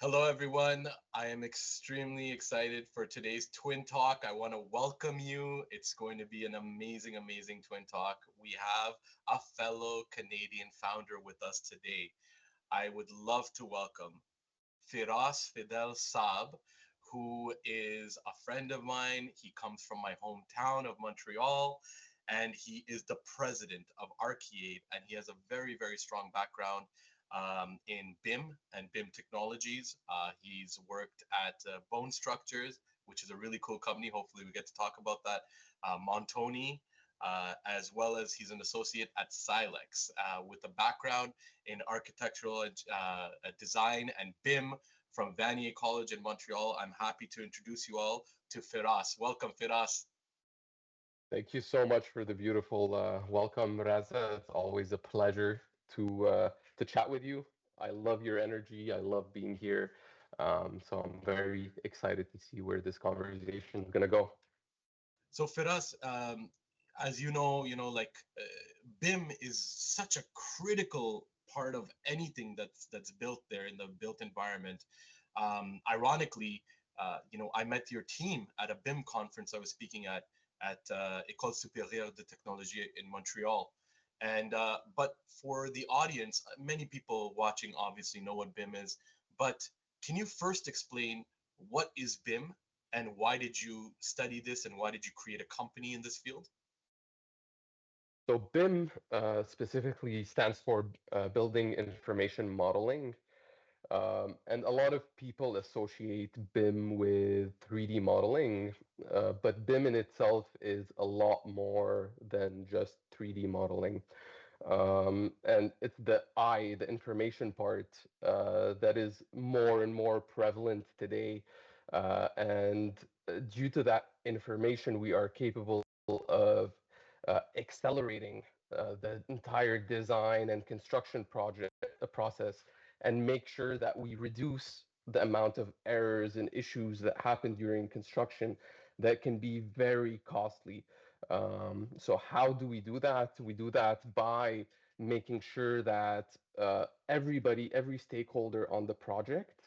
Hello, everyone. I am extremely excited for today's Twin Talk. I want to welcome you. It's going to be an amazing, amazing Twin Talk. We have a fellow Canadian founder with us today. I would love to welcome Firas Fidel Saab, who is a friend of mine. He comes from my hometown of Montreal, and he is the president of Archi Aid, and he has a very, very strong background in BIM and BIM technologies. He's worked at Bone Structures, which is a really cool company. Hopefully, we get to talk about that. Montoni, as well as he's an associate at Silex with a background in architectural design and BIM from Vanier College in Montreal. I'm happy to introduce you all to Firas. Welcome, Firas. Thank you so much for the beautiful welcome, Raza. It's always a pleasure to chat with you. I love your energy. I love being here. So I'm very excited to see where this conversation is gonna go. So Firas, as like BIM is such a critical part of anything that's built there in the built environment. Ironically, I met your team at a BIM conference I was speaking at École Supérieure de Technologie in Montreal. And but for the audience, many people watching obviously know what BIM is. But can you first explain what is BIM and why did you study this and why did you create a company in this field? So BIM specifically stands for Building Information Modeling. And a lot of people associate BIM with 3D modeling, but BIM in itself is a lot more than just 3D modeling. And it's the information part, that is more and more prevalent today. And due to that information, we are capable of accelerating the entire design and construction project process and make sure that we reduce the amount of errors and issues that happen during construction that can be very costly. So how do we do that? We do that by making sure that every stakeholder on the project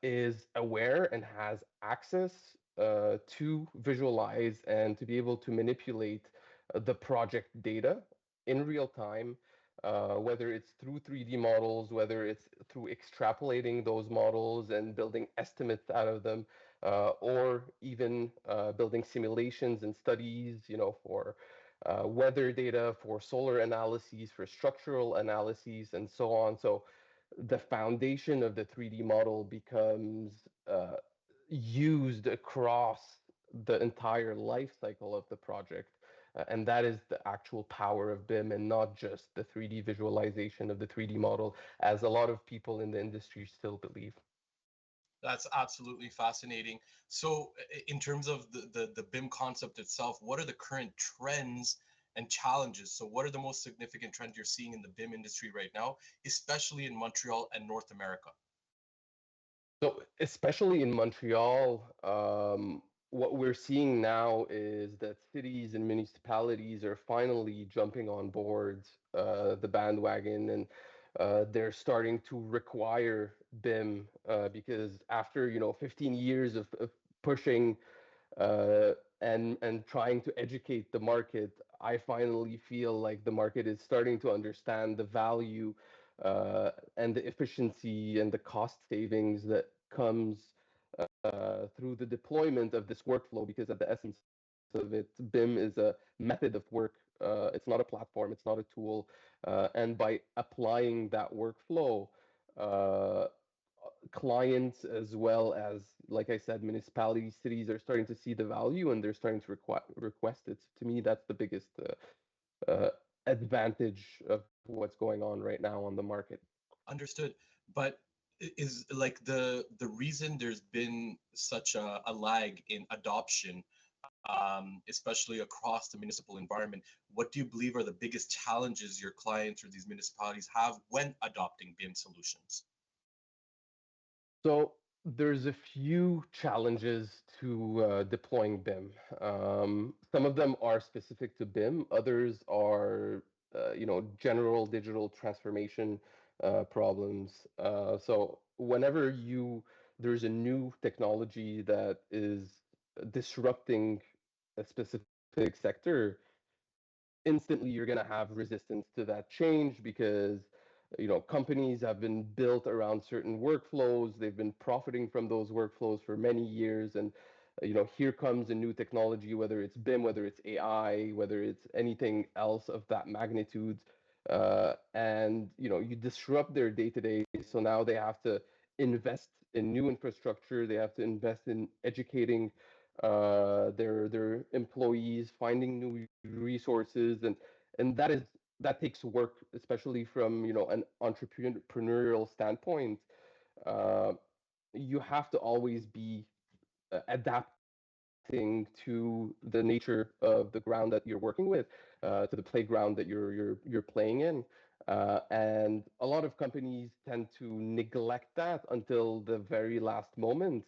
is aware and has access to visualize and to be able to manipulate the project data in real time, whether it's through 3D models, whether it's through extrapolating those models and building estimates out of them, or even building simulations and studies, for weather data, for solar analyses, for structural analyses, and so on. So the foundation of the 3D model becomes used across the entire life cycle of the project. And that is the actual power of BIM and not just the 3D visualization of the 3D model, as a lot of people in the industry still believe. That's absolutely fascinating. So, in terms of the BIM concept itself, what are the current trends and challenges? So, what are the most significant trends you're seeing in the BIM industry right now, especially in Montreal and North America? So, especially in Montreal, what we're seeing now is that cities and municipalities are finally jumping on board the bandwagon, and they're starting to require BIM, because after 15 years of pushing uh, and trying to educate the market, I finally feel like the market is starting to understand the value and the efficiency and the cost savings that comes through the deployment of this workflow. Because at the essence of it, BIM is a method of work. It's not a platform. It's not a tool. And by applying that workflow, uh, clients as well as, like I said, municipalities, cities are starting to see the value and they're starting to request it. To me, that's the biggest advantage of what's going on right now on the market. Understood. But is like the reason there's been such a lag in adoption, especially across the municipal environment, what do you believe are the biggest challenges your clients or these municipalities have when adopting BIM solutions? So there's a few challenges to deploying BIM. Some of them are specific to BIM. Others are, general digital transformation problems. So whenever there's a new technology that is disrupting a specific sector, instantly you're going to have resistance to that change because companies have been built around certain workflows. They've been profiting from those workflows for many years, and here comes a new technology, whether it's BIM, whether it's AI, whether it's anything else of that magnitude, and you disrupt their day to day. So now they have to invest in new infrastructure. They have to invest in educating their employees, finding new resources, and that takes work, especially from an entrepreneurial standpoint. Uh, you have to always be adapting to the nature of the ground that you're working with, to the playground that you're playing in. And a lot of companies tend to neglect that until the very last moment.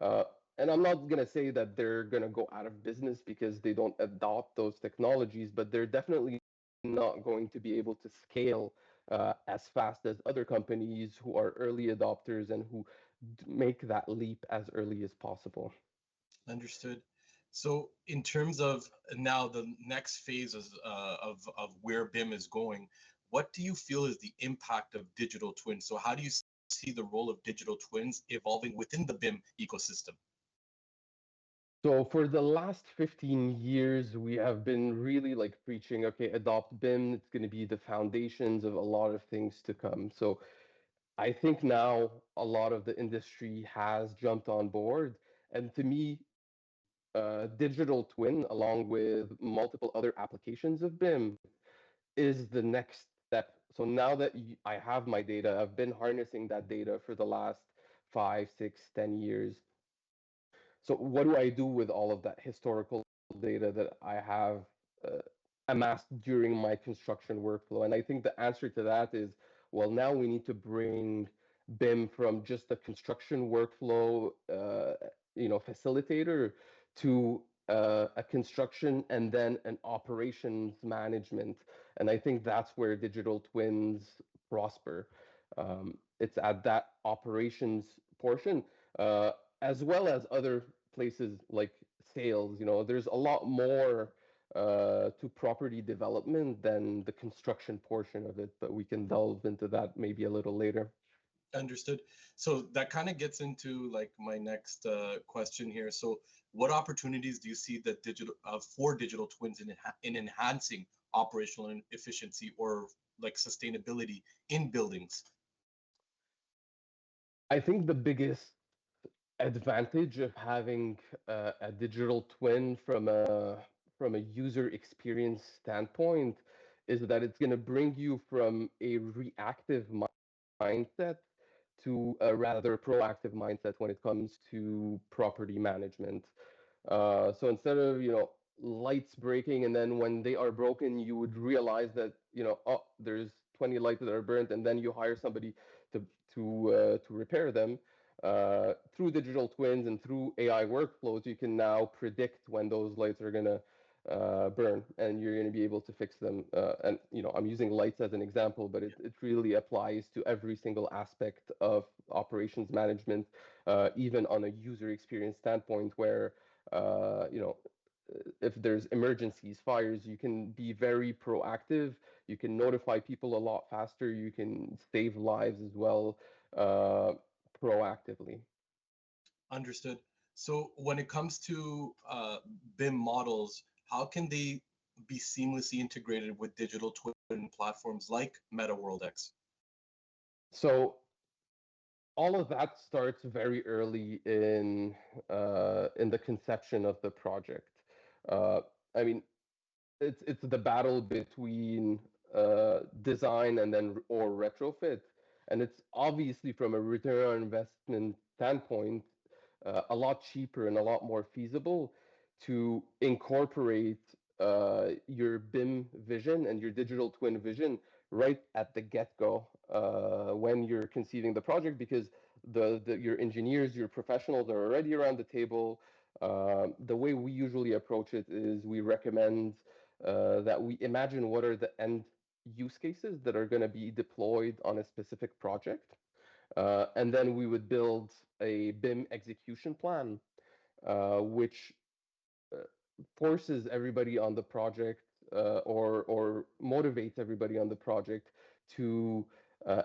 uh, and I'm not going to say that they're going to go out of business because they don't adopt those technologies, but they're definitely not going to be able to scale as fast as other companies who are early adopters and who make that leap as early as possible. Understood. So, in terms of now the next phase of where BIM is going, what do you feel is the impact of digital twins? So, how do you see the role of digital twins evolving within the BIM ecosystem? So for the last 15 years, we have been really like preaching, okay, adopt BIM. It's going to be the foundations of a lot of things to come. So I think now a lot of the industry has jumped on board. And to me, digital twin, along with multiple other applications of BIM, is the next step. So now that I have my data, I've been harnessing that data for the last 5, 6, 10 years. So what do I do with all of that historical data that I have uh, amassed during my construction workflow? And I think the answer to that is, well, now we need to bring BIM from just a construction workflow, facilitator to a construction and then an operations management. And I think that's where digital twins prosper. It's at that operations portion. Uh, as well as other places like sales. There's a lot more to property development than the construction portion of it, but we can delve into that maybe a little later. Understood. So that kind of gets into like my next question here. So, what opportunities do you see that digital for digital twins in enhancing operational efficiency or like sustainability in buildings? I think the biggest advantage of having a digital twin from a user experience standpoint is that it's going to bring you from a reactive mindset to a rather proactive mindset when it comes to property management. So instead of lights breaking, and then when they are broken, you would realize that oh, there's 20 lights that are burnt, and then you hire somebody to to repair them. Through digital twins and through AI workflows, you can now predict when those lights are gonna burn, and you're gonna be able to fix them. And I'm using lights as an example, but it really applies to every single aspect of operations management, even on a user experience standpoint, where you know if there's emergencies, fires, you can be very proactive. You can notify people a lot faster. You can save lives as well, uh, proactively. Understood. So when it comes to BIM models, how can they be seamlessly integrated with digital twin platforms like MetaWorldX? So all of that starts very early in the conception of the project. Uh, I mean, it's the battle between design and then or retrofit, and it's obviously from a return on investment standpoint a lot cheaper and a lot more feasible to incorporate your BIM vision and your digital twin vision right at the get-go when you're conceiving the project, because your engineers, your professionals are already around the table. The way we usually approach it is we recommend that we imagine what are the end use cases that are going to be deployed on a specific project. And then we would build a BIM execution plan, which uh, forces everybody on the project or motivates everybody on the project to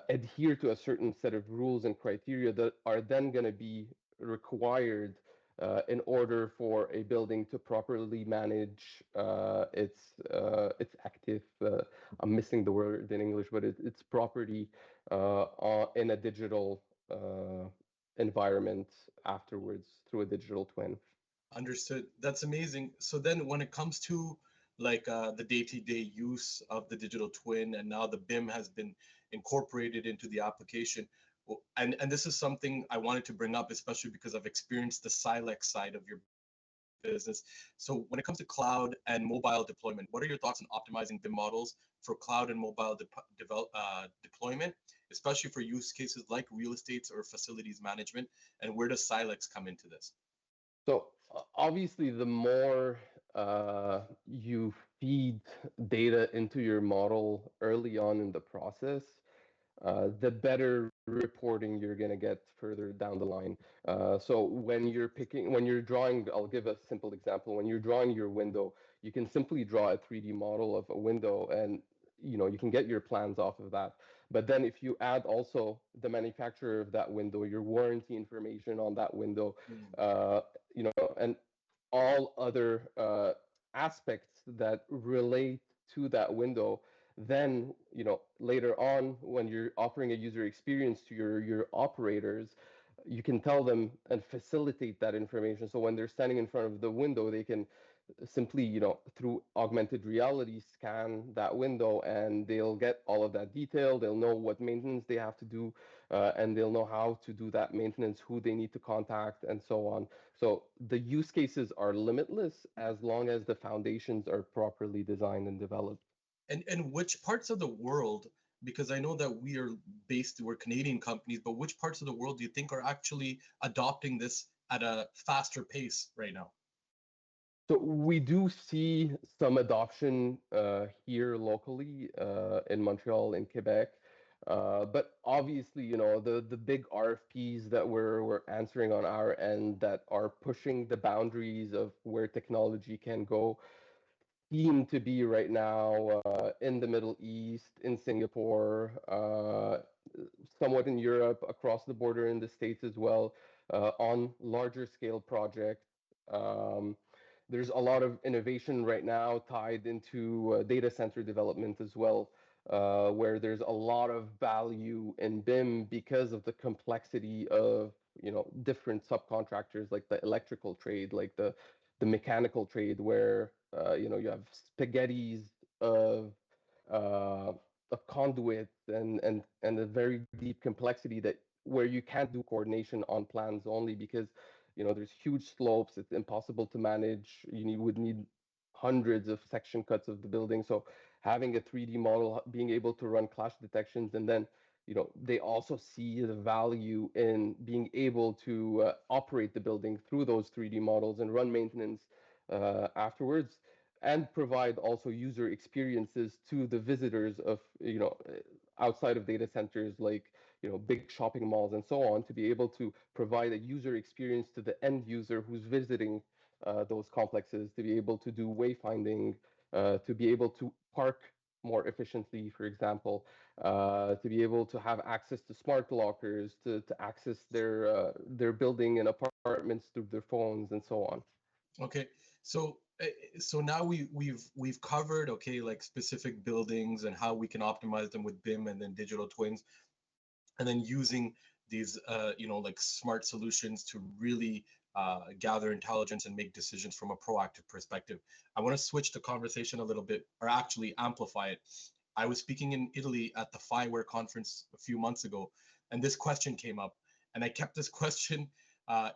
adhere to a certain set of rules and criteria that are then going to be required in order for a building to properly manage its active. I'm missing the word in English, but its property in a digital environment afterwards through a digital twin. Understood. That's amazing. So then when it comes to like the day-to-day use of the digital twin, and now the BIM has been incorporated into the application, and this is something I wanted to bring up, especially because I've experienced the Silex side of your business. So when it comes to cloud and mobile deployment, what are your thoughts on optimizing BIM models for cloud and mobile deployment, especially for use cases like real estates or facilities management? And where does Silex come into this? So obviously, the more you feed data into your model early on in the process, the better reporting you're going to get further down the line. So when you're drawing, I'll give a simple example. When you're drawing your window, you can simply draw a 3D model of a window, and you can get your plans off of that. But then if you add also the manufacturer of that window, your warranty information on that window, Mm. uh, and all other aspects that relate to that window, then later on when you're offering a user experience to your operators, you can tell them and facilitate that information, so when they're standing in front of the window, they can simply through augmented reality scan that window, and they'll get all of that detail. They'll know what maintenance they have to do, and they'll know how to do that maintenance, who they need to contact, and so on. So the use cases are limitless as long as the foundations are properly designed and developed. And which parts of the world, because I know that we're Canadian companies, but which parts of the world do you think are actually adopting this at a faster pace right now? So we do see some adoption here locally in Montreal, in Quebec. But obviously, the big RFPs that we're answering on our end that are pushing the boundaries of where technology can go seem to be right now in the Middle East, in Singapore, somewhat in Europe, across the border in the States as well, on larger scale projects. Um, there's a lot of innovation right now tied into data center development as well, where there's a lot of value in BIM because of the complexity of different subcontractors, like the electrical trade, like the mechanical trade, where you have spaghettis of uh, of conduits and a very deep complexity that where you can't do coordination on plans only because there's huge slopes. It's impossible to manage. Would need hundreds of section cuts of the building. So having a 3D model, being able to run clash detections, and then they also see the value in being able to operate the building through those 3D models and run maintenance afterwards, and provide also user experiences to the visitors of outside of data centers, like big shopping malls and so on, to be able to provide a user experience to the end user who's visiting those complexes, to be able to do wayfinding, to be able to park more efficiently, for example, to be able to have access to smart lockers, to access their building and apartments through their phones and so on. Okay, so so now we've covered, okay, like specific buildings and how we can optimize them with BIM and then digital twins, and then using these like smart solutions to really gather intelligence and make decisions from a proactive perspective. I want to switch the conversation a little bit, or actually amplify it. I was speaking in Italy at the FIWARE conference a few months ago, and this question came up, and I kept this question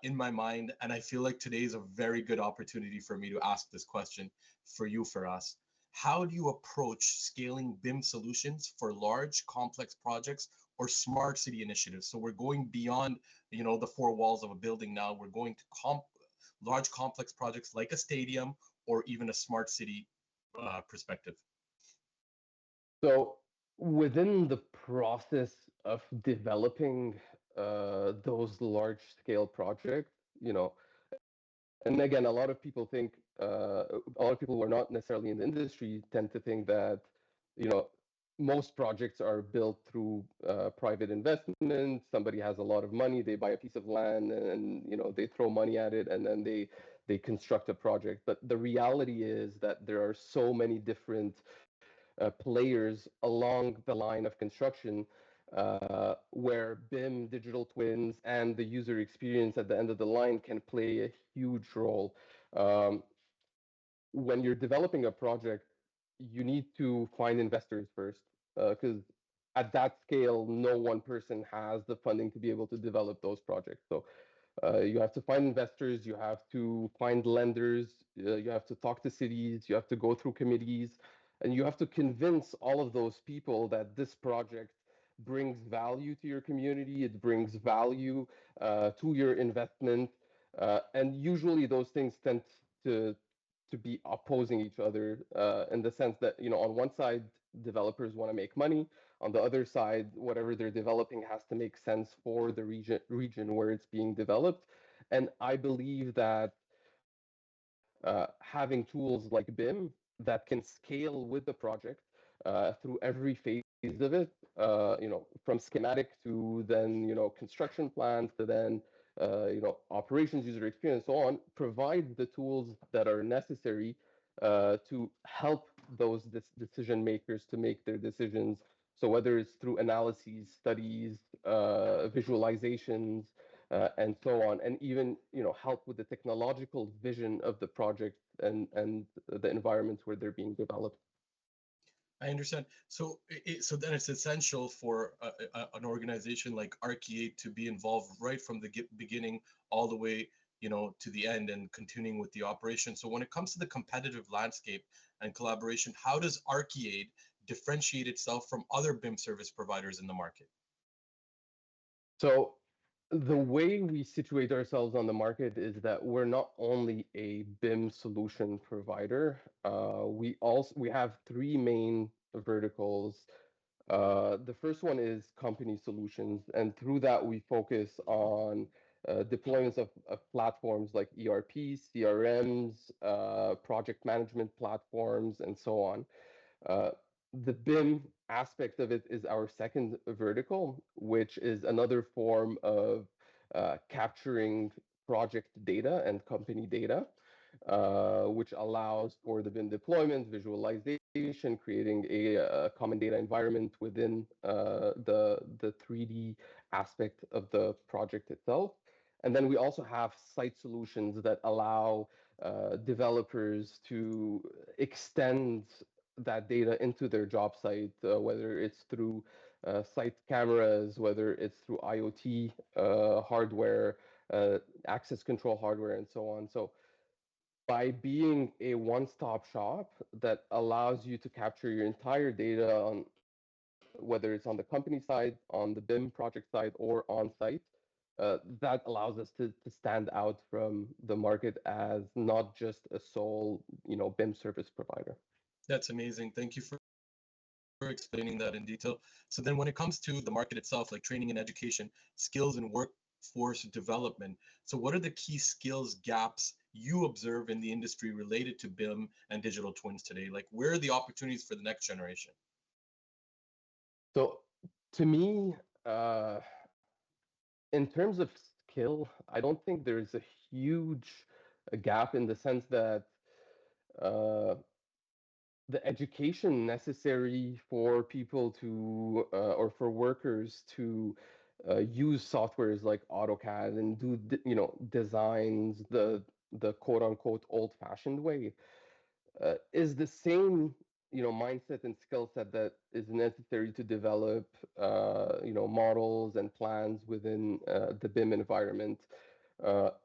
in my mind, and I feel like today is a very good opportunity for me to ask this question for you, for us. How do you approach scaling BIM solutions for large, complex projects or smart city initiatives? So we're going beyond, the four walls of a building now. We're going to large, complex projects like a stadium or even a smart city perspective. So within the process of developing those large scale projects, you know, and again, a lot of people think, a lot of people who are not necessarily in the industry tend to think that, you know, most projects are built through private investment. Somebody has a lot of money, they buy a piece of land, and you know they throw money at it, and then they construct a project. But the reality is that there are so many different players along the line of construction where BIM, digital twins, and the user experience at the end of the line can play a huge role. Um, when you're developing a project, you need to find investors first, because at that scale, no one person has the funding to be able to develop those projects. So you have to find investors, you have to find lenders, you have to talk to cities, you have to go through committees, and you have to convince all of those people that this project brings value to your community, it brings value to your investment. And usually those things tend to to be opposing each other in the sense that, you know, on one side, developers want to make money. On the other side, whatever they're developing has to make sense for the region where it's being developed. And I believe that having tools like BIM that can scale with the project through every phase of it, you know, from schematic to then, you know, construction plans to then, you know, operations, user experience, so on, provides the tools that are necessary to help those decision makers to make their decisions. So whether it's through analyses, studies, visualizations, and so on, and even, you know, help with the technological vision of the project and the environments where they're being developed. I understand. So, so then it's essential for an organization like Archi Aid to be involved right from the beginning all the way, you know, to the end and continuing with the operation. So when it comes to the competitive landscape and collaboration, how does Archi Aid differentiate itself from other BIM service providers in the market? So the way we situate ourselves on the market is that we're not only a BIM solution provider, we have three main verticals. The first one is company solutions, and through that we focus on deployments of platforms like ERP, CRMs, project management platforms, and so on. Uh, the BIM aspect of it is our second vertical, which is another form of capturing project data and company data, which allows for the BIM deployment, visualization, creating a common data environment within the 3D aspect of the project itself. And then we also have site solutions that allow developers to extend that data into their job site, whether it's through site cameras, whether it's through IoT hardware, access control hardware, and so on. So by being a one-stop shop that allows you to capture your entire data on whether it's on the company side, on the BIM project side, or on site, that allows us to stand out from the market as not just a sole, you know, BIM service provider. That's amazing. Thank you for explaining that in detail. So then when it comes to the market itself, like training and education, skills and workforce development, so what are the key skills gaps you observe in the industry related to BIM and digital twins today? Like where are the opportunities for the next generation? So to me, uh, in terms of skill, I don't think there's a huge gap in the sense that uh, the education necessary for people to or for workers to use softwares like AutoCAD and do you know, designs the quote unquote old fashioned way is the same, you know, mindset and skill set that is necessary to develop you know, models and plans within the BIM environment.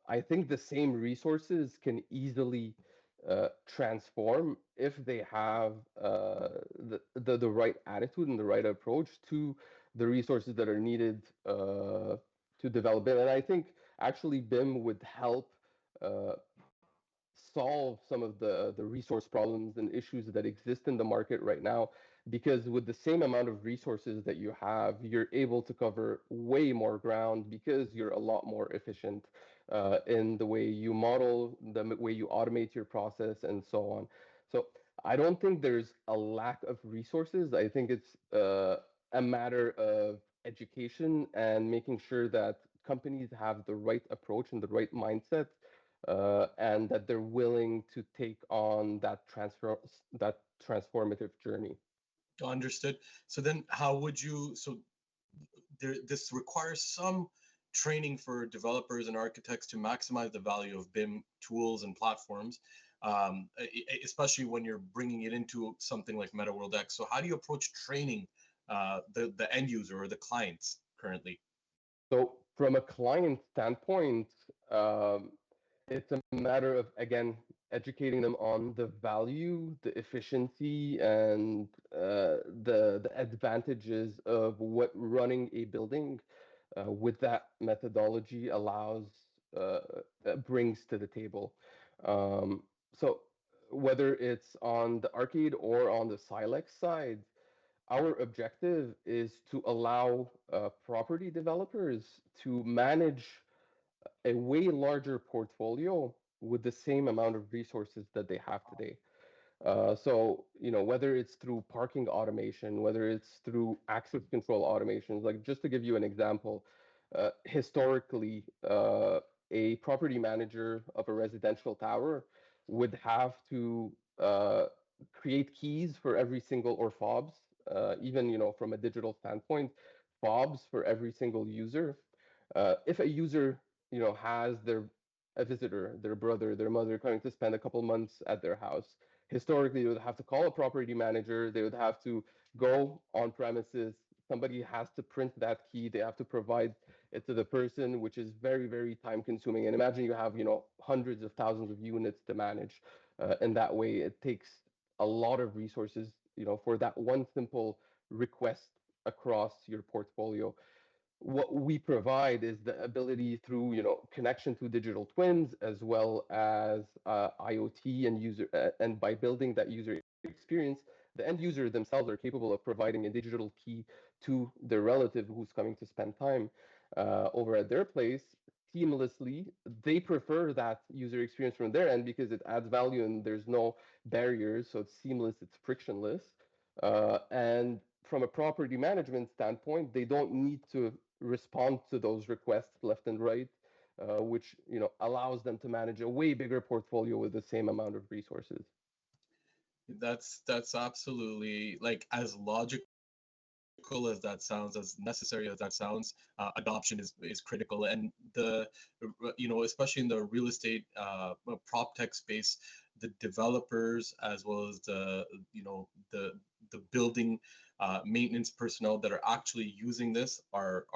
I think the same resources can easily transform if they have the right attitude and the right approach to the resources that are needed to develop it. And I think actually BIM would help uh, solve some of the resource problems and issues that exist in the market right now, because with the same amount of resources that you have, you're able to cover way more ground because you're a lot more efficient in the way you model, way you automate your process, and so on. So I don't think there's a lack of resources. I think it's a matter of education and making sure that companies have the right approach and the right mindset, and that they're willing to take on that transformative journey. Understood. So then how would you, so this requires some training for developers and architects to maximize the value of BIM tools and platforms, especially when you're bringing it into something like MetaWorldX. So how do you approach training the end user or the clients currently? So from a client standpoint, um, it's a matter of, again, educating them on the value, the efficiency, and the advantages of what running a building with that methodology allows, uh, brings to the table. Um, so whether it's on the arcade or on the Silex side, our objective is to allow property developers to manage a way larger portfolio with the same amount of resources that they have today. So, whether it's through parking automation, whether it's through access control automations, like just to give you an example, historically, a property manager of a residential tower would have to uh, create keys for every single, or fobs, even, from a digital standpoint, fobs for every single user. If a user, has a visitor, their brother, their mother coming to spend a couple months at their house, historically they would have to call a property manager, they would have to go on premises, somebody has to print that key, they have to provide it to the person, which is very, very time consuming. And imagine you have, hundreds of thousands of units to manage. In that way, it takes a lot of resources, for that one simple request across your portfolio. What we provide is the ability through, connection to digital twins, as well as IoT and user, and by building that user experience, the end user themselves are capable of providing a digital key to their relative who's coming to spend time over at their place seamlessly. They prefer that user experience from their end because it adds value and there's no barriers, so it's seamless, it's frictionless. And from a property management standpoint, they don't need to respond to those requests left and right, which, allows them to manage a way bigger portfolio with the same amount of resources. That's absolutely, like, as logical as that sounds, as necessary as that sounds. Adoption is critical, and especially in the real estate prop tech space, the developers as well as the building maintenance personnel that are actually using this are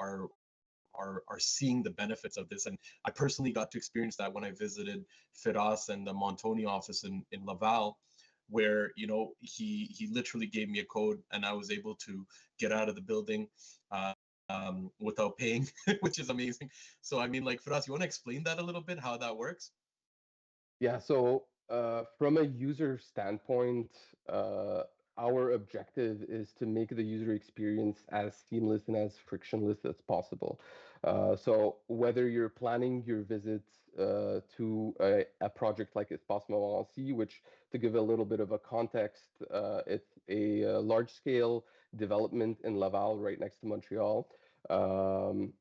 seeing the benefits of this. And I personally got to experience that when I visited Firas and the Montoni office in Laval, where he literally gave me a code and I was able to get out of the building without paying, which is amazing. So I mean, like, Firas, you want to explain that a little bit, how that works? Yeah, so from a user standpoint, uh, our objective is to make the user experience as seamless and as frictionless as possible. So whether you're planning your visits to a project like Espace Montmorency, which, to give a little bit of a context, it's a large-scale development in Laval, right next to Montreal. Um,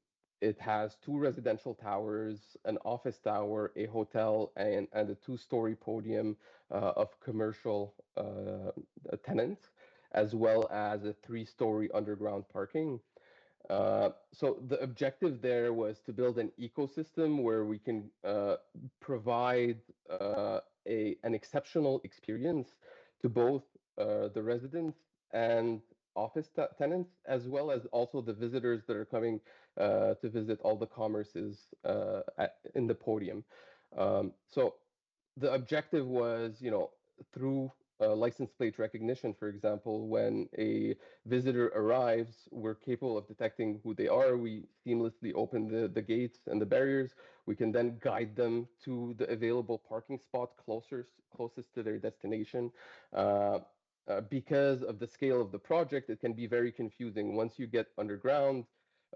it has two residential towers, an office tower, a hotel, and a two-story podium of commercial tenants, as well as a three-story underground parking. So the objective there was to build an ecosystem where we can provide an exceptional experience to both the residents and office tenants, as well as also the visitors that are coming to visit all the commerces in the podium. So the objective was, through license plate recognition, for example, when a visitor arrives, we're capable of detecting who they are. We seamlessly open the gates and the barriers. We can then guide them to the available parking spot closest to their destination. Uh, because of the scale of the project, it can be very confusing. Once you get underground,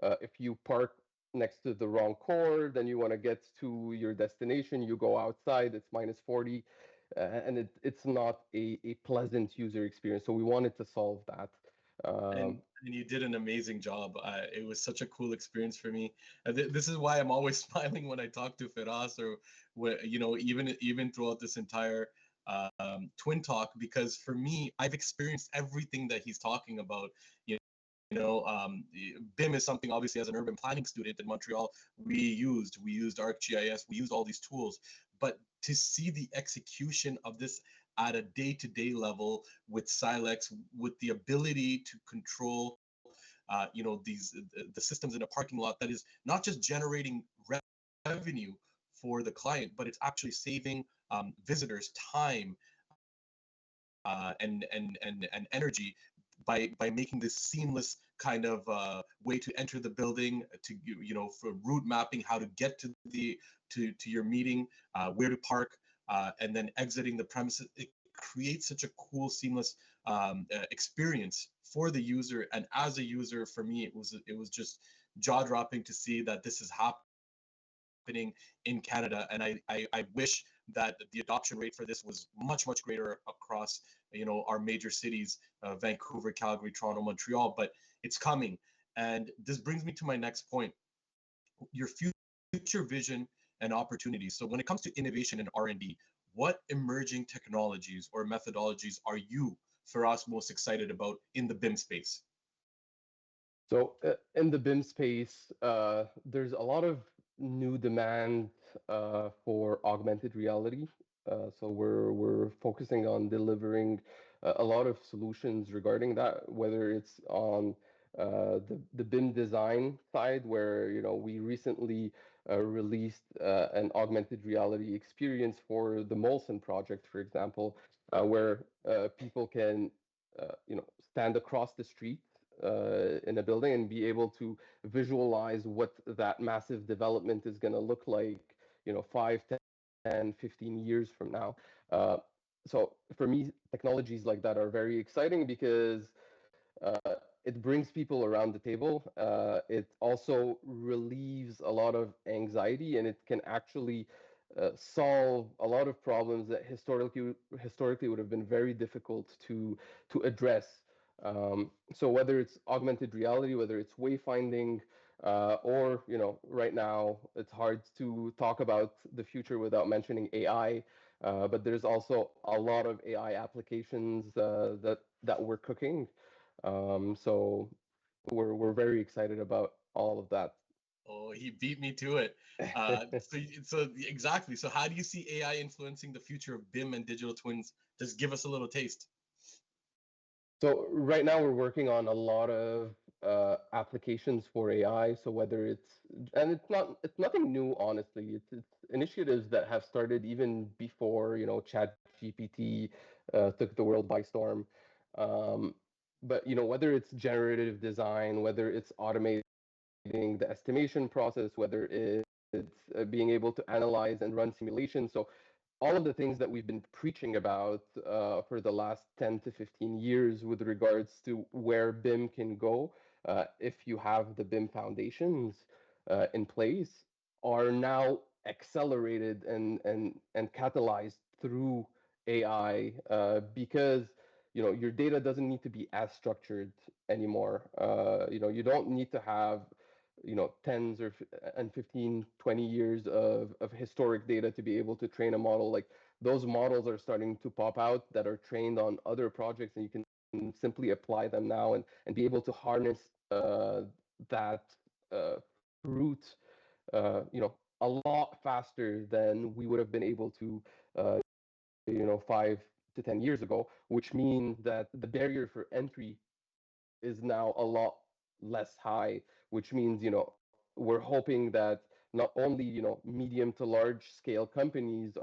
if you park next to the wrong core, then you want to get to your destination, you go outside, it's minus 40, and it's not a pleasant user experience. So we wanted to solve that. and Um, and you did an amazing job. It was such a cool experience for me. This is why I'm always smiling when I talk to Firas, or even throughout this entire twin talk, because for me, I've experienced everything that he's talking about. BIM is something, obviously, as an urban planning student in Montreal, we used ArcGIS, we used all these tools, but to see the execution of this at a day-to-day level with Silex, with the ability to control, the systems in a parking lot, that is not just generating revenue for the client, but it's actually saving visitors time and energy by making this seamless kind of way to enter the building, to for route mapping, how to get to your meeting, where to park, and then exiting the premises. It creates such a cool, seamless experience for the user. And as a user, for me, it was just jaw dropping to see that this is happening in Canada. And I wish that the adoption rate for this was much, much greater across our major cities, Vancouver, Calgary, Toronto, Montreal, but it's coming. And this brings me to my next point: your future vision and opportunities. So when it comes to innovation and R&D, what emerging technologies or methodologies are you, for us, most excited about in the BIM space? So in the BIM space, there's a lot of new demand for augmented reality. So we're focusing on delivering a lot of solutions regarding that, whether it's on the BIM design side, where we recently released an augmented reality experience for the Molson project, for example, where people can stand across the street in a building and be able to visualize what that massive development is going to look like, 5, 10, 15 years from now. Uh, so for me, technologies like that are very exciting because it brings people around the table. It also relieves a lot of anxiety, and it can actually solve a lot of problems that historically would have been very difficult to address. So whether it's augmented reality, whether it's wayfinding, or right now it's hard to talk about the future without mentioning AI. But there's also a lot of AI applications that we're cooking. So we're very excited about all of that. Oh, he beat me to it. So exactly. So how do you see AI influencing the future of BIM and digital twins? Just give us a little taste. So right now we're working on a lot of applications for AI. So whether it's nothing new, honestly. It's initiatives that have started even before Chat GPT took the world by storm. Um, but whether it's generative design, whether it's automating the estimation process, whether it's being able to analyze and run simulations. So all of the things that we've been preaching about for the last 10 to 15 years with regards to where BIM can go if you have the BIM foundations in place are now accelerated and catalyzed through AI because your data doesn't need to be as structured anymore. You don't need to have tens and 15, 20 years of historic data to be able to train a model. Like those models are starting to pop out that are trained on other projects, and you can simply apply them now and be able to harness that fruit a lot faster than we would have been able to 5 to 10 years ago, which means that the barrier for entry is now a lot less high, which means, we're hoping that not only, medium to large scale companies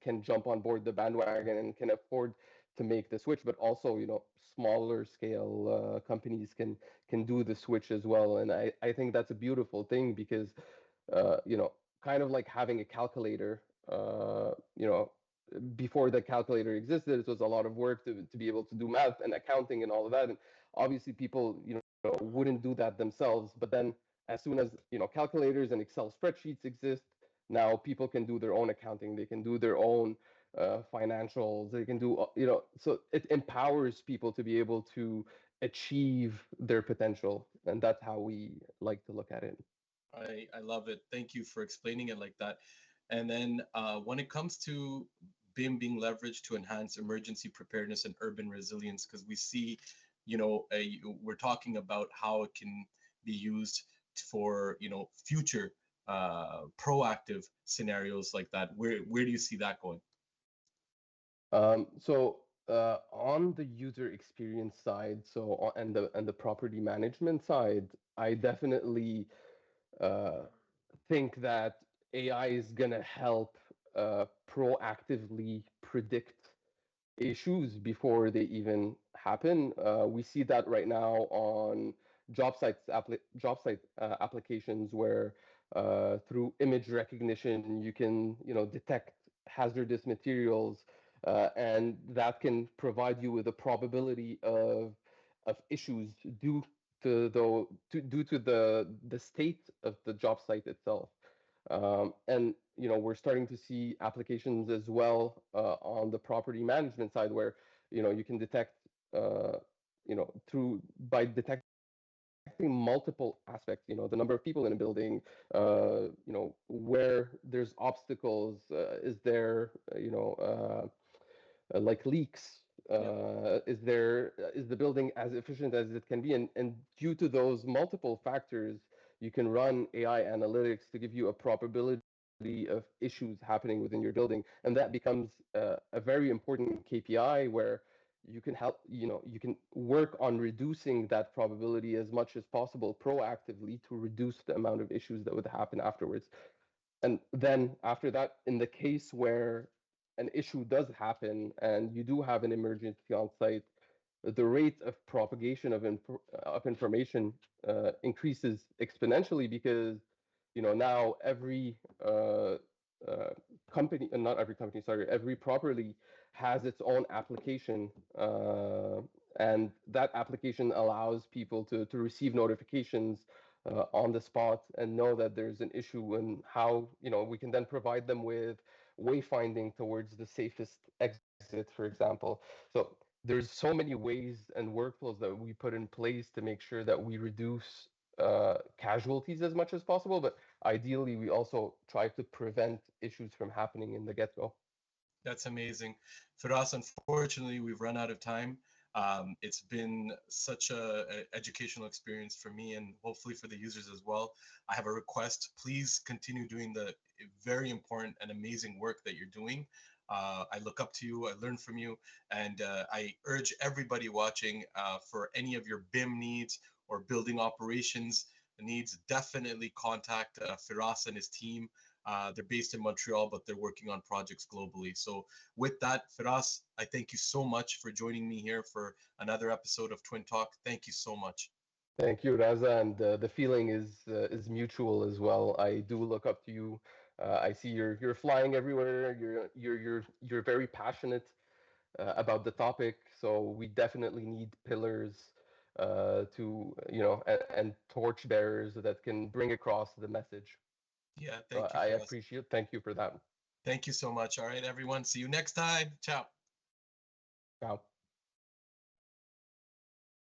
can jump on board the bandwagon and can afford to make the switch, but also, smaller scale companies can do the switch as well. And I think that's a beautiful thing because, uh, you know, kind of like having a calculator, uh, you know, before the calculator existed, it was a lot of work to be able to do math and accounting and all of that. And obviously, people, wouldn't do that themselves. But then, as soon as calculators and Excel spreadsheets exist, now people can do their own accounting. They can do their own financials. They can do, so it empowers people to be able to achieve their potential, and that's how we like to look at it. I love it. Thank you for explaining it like that. And then when it comes to BIM being leveraged to enhance emergency preparedness and urban resilience, because we see, we're talking about how it can be used for, future proactive scenarios like that. Where do you see that going? On the user experience side, and the property management side, I definitely uh, think that AI is gonna help proactively predict issues before they even happen. We see that right now on job site applications where through image recognition you can detect hazardous materials, and that can provide you with a probability of issues due to the state of the job site itself. And we're starting to see applications as well on the property management side where you can detect through by detecting multiple aspects, the number of people in a building, where there's obstacles, is there like leaks, Yeah. is the building as efficient as it can be, and due to those multiple factors you can run AI analytics to give you a probability of issues happening within your building, and that becomes a very important KPI where you can work on reducing that probability as much as possible proactively to reduce the amount of issues that would happen afterwards. And then after that, in the case where an issue does happen and you do have an emergency on site, the rate of propagation of information increases exponentially, because now every company, not every company, sorry, every property has its own application, and that application allows people to receive notifications on the spot and know that there's an issue, and how we can then provide them with wayfinding towards the safest exit, for example. So there's so many ways and workflows that we put in place to make sure that we reduce casualties as much as possible, but ideally we also try to prevent issues from happening in the get-go. That's amazing. Firas, unfortunately, we've run out of time. It's been such a educational experience for me and hopefully for the users as well. I have a request. Please continue doing the very important and amazing work that you're doing. I look up to you, I learn from you, and I urge everybody watching for any of your BIM needs or building operations needs, definitely contact Firas and his team. They're based in Montreal, but they're working on projects globally. So, with that, Firas, I thank you so much for joining me here for another episode of Twin Talk. Thank you so much. Thank you, Raza, and the feeling is mutual as well. I do look up to you. I see you're flying everywhere. You're very passionate about the topic. So we definitely need pillars and torch bearers that can bring across the message. Yeah, So thank you, I Firas. appreciate. Thank you for that. Thank you so much. All right, everyone. See you next time. Ciao. Ciao.